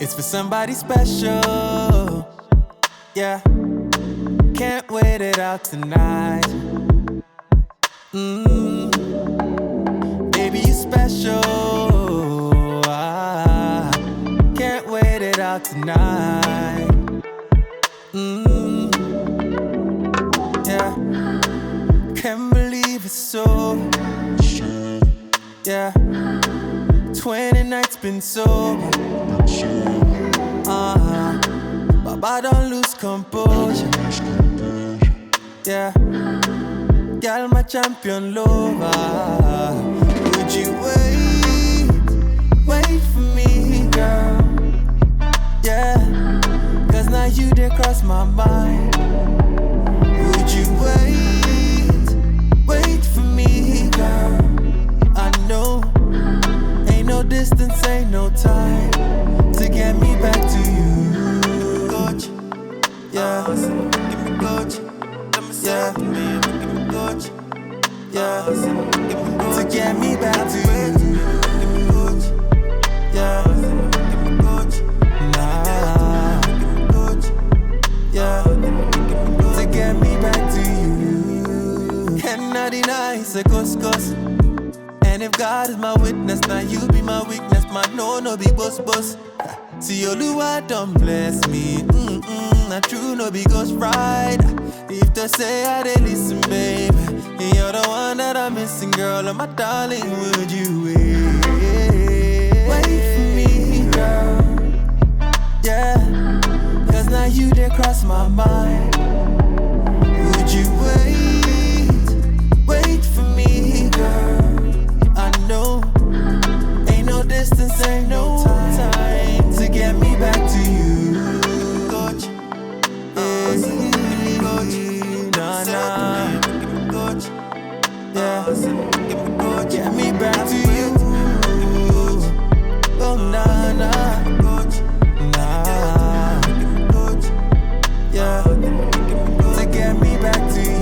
It's for somebody special. Yeah, can't wait it out tonight. Baby, you special. Can't wait it out tonight. Yeah, can't believe it's so. Yeah, 20 nights been sober. Baba don't lose composure. Yeah, girl, my champion lover. Would you wait for me, girl? Yeah, cause now you did cross my mind. Would you wait for me, girl? I know, ain't no distance, ain't no time to get me back to you. Coach, yeah, give me coach. Yeah, give me coach. Yeah, to get me back to you. Give me coach. Yeah, give me coach. Nah, give me coach. Yeah, to get me back to you. Cannot deny it's a ghost. And if God is my witness, now you be my weakness. My no be boss. See Oluwa don't bless me. Not true, no be ghost right. If they say I didn't listen, babe, you're the one that I'm missing, girl. And my darling, would you wait for me, girl? Yeah, cause now you did cross my mind. Would you wait for me, girl? I know, ain't no distance, ain't no time to get me back to you. Coach, nah. Yeah, get me back to you. Oh, nah. Yeah, to get me back to you.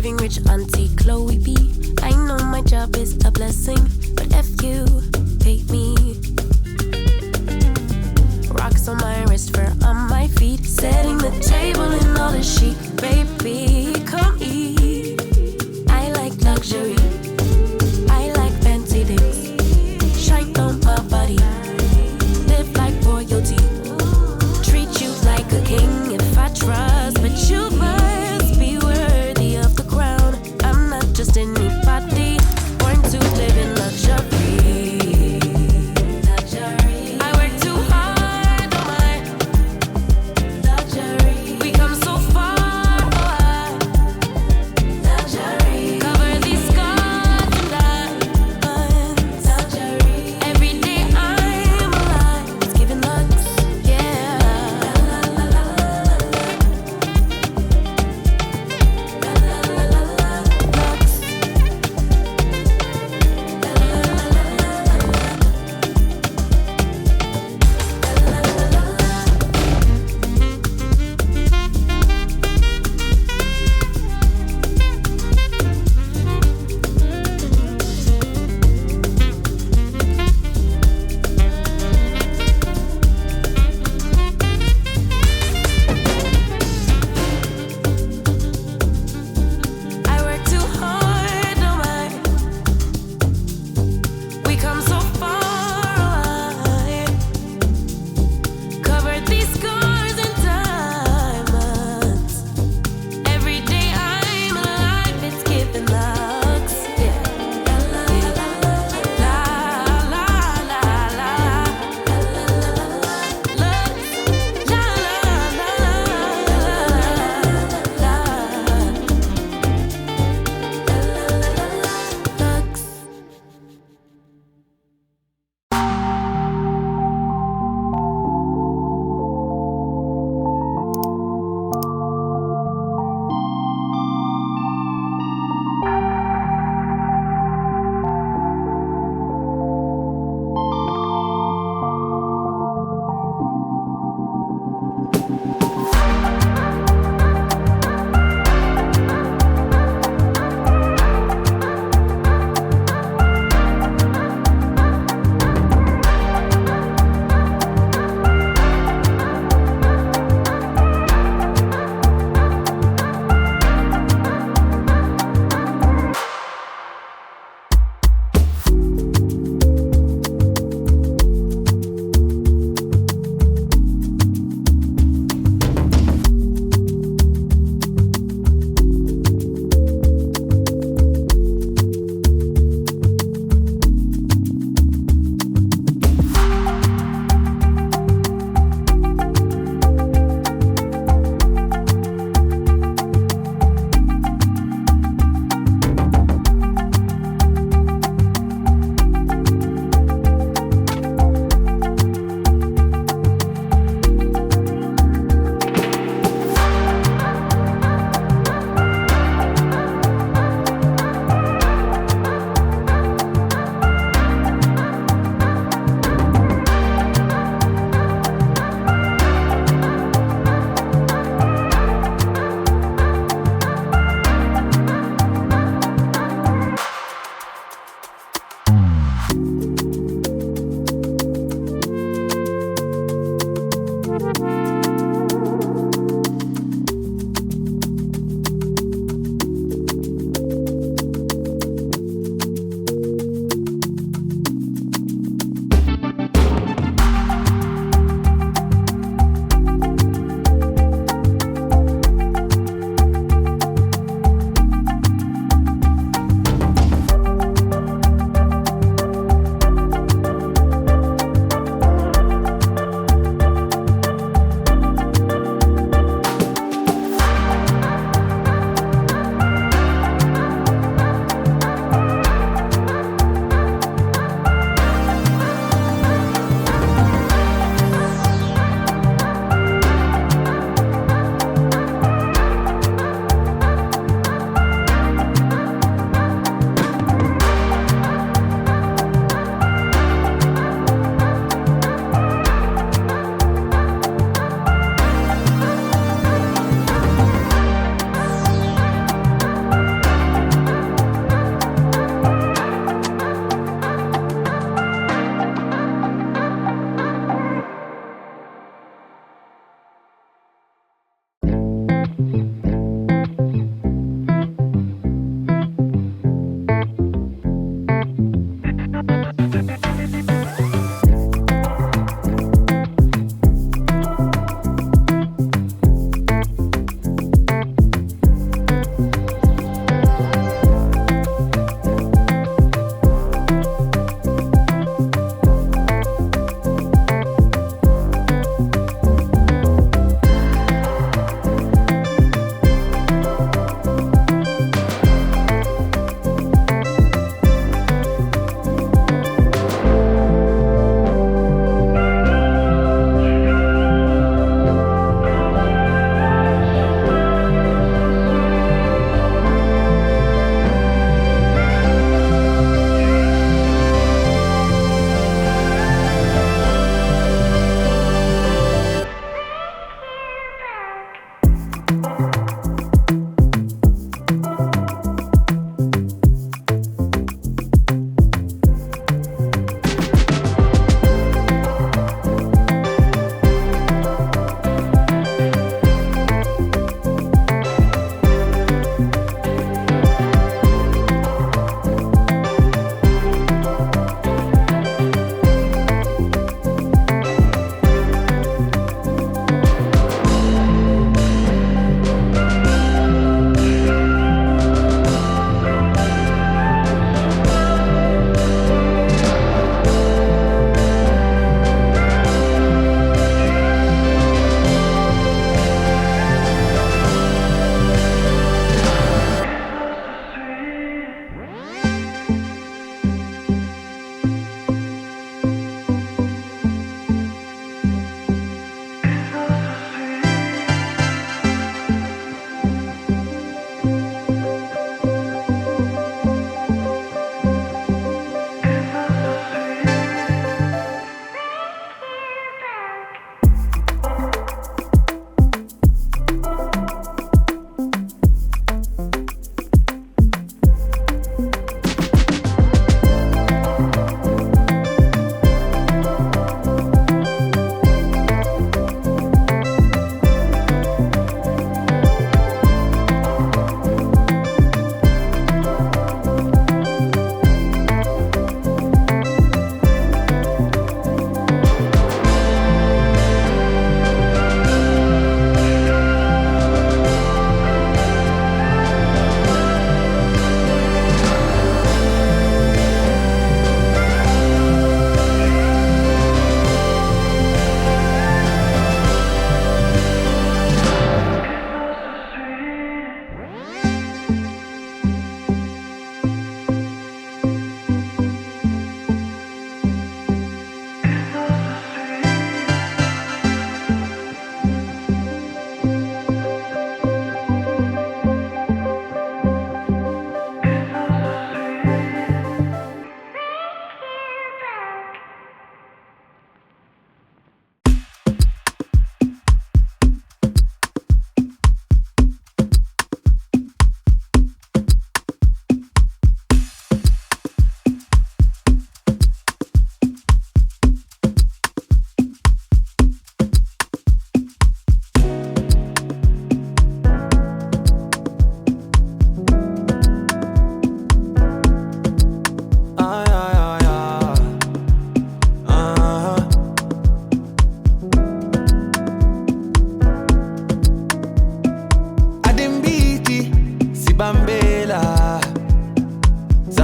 Serving rich auntie Chloe B. I know my job is a blessing, but F you, pay me. Rocks on my wrist, fur on my feet. Setting the table in all the chic. Baby, come eat. I like luxury. I like fancy things. Shine on my body. Live like royalty. Treat you like a king if I trust. But you must be worthy of the crown. I'm not just anybody. Born to live in luxury. I work too hard on my luxury. We come so far.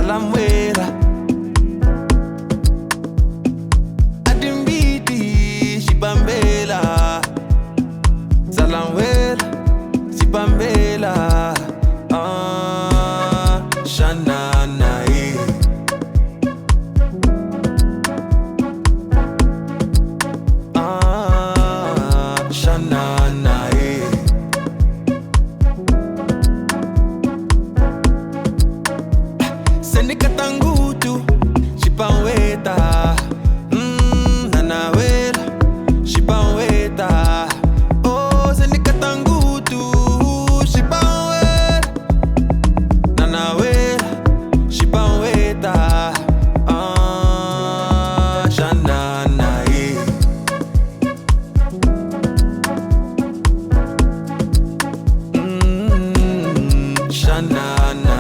Salamwela Adimbiti Shibambela Salamwela Shibambela Shanana Shanana Senikatangutu Shipanweta Nanawela Shipanweta Oh Senikatangutu Shipanweta Nanawela Shipanweta Shanana Shanana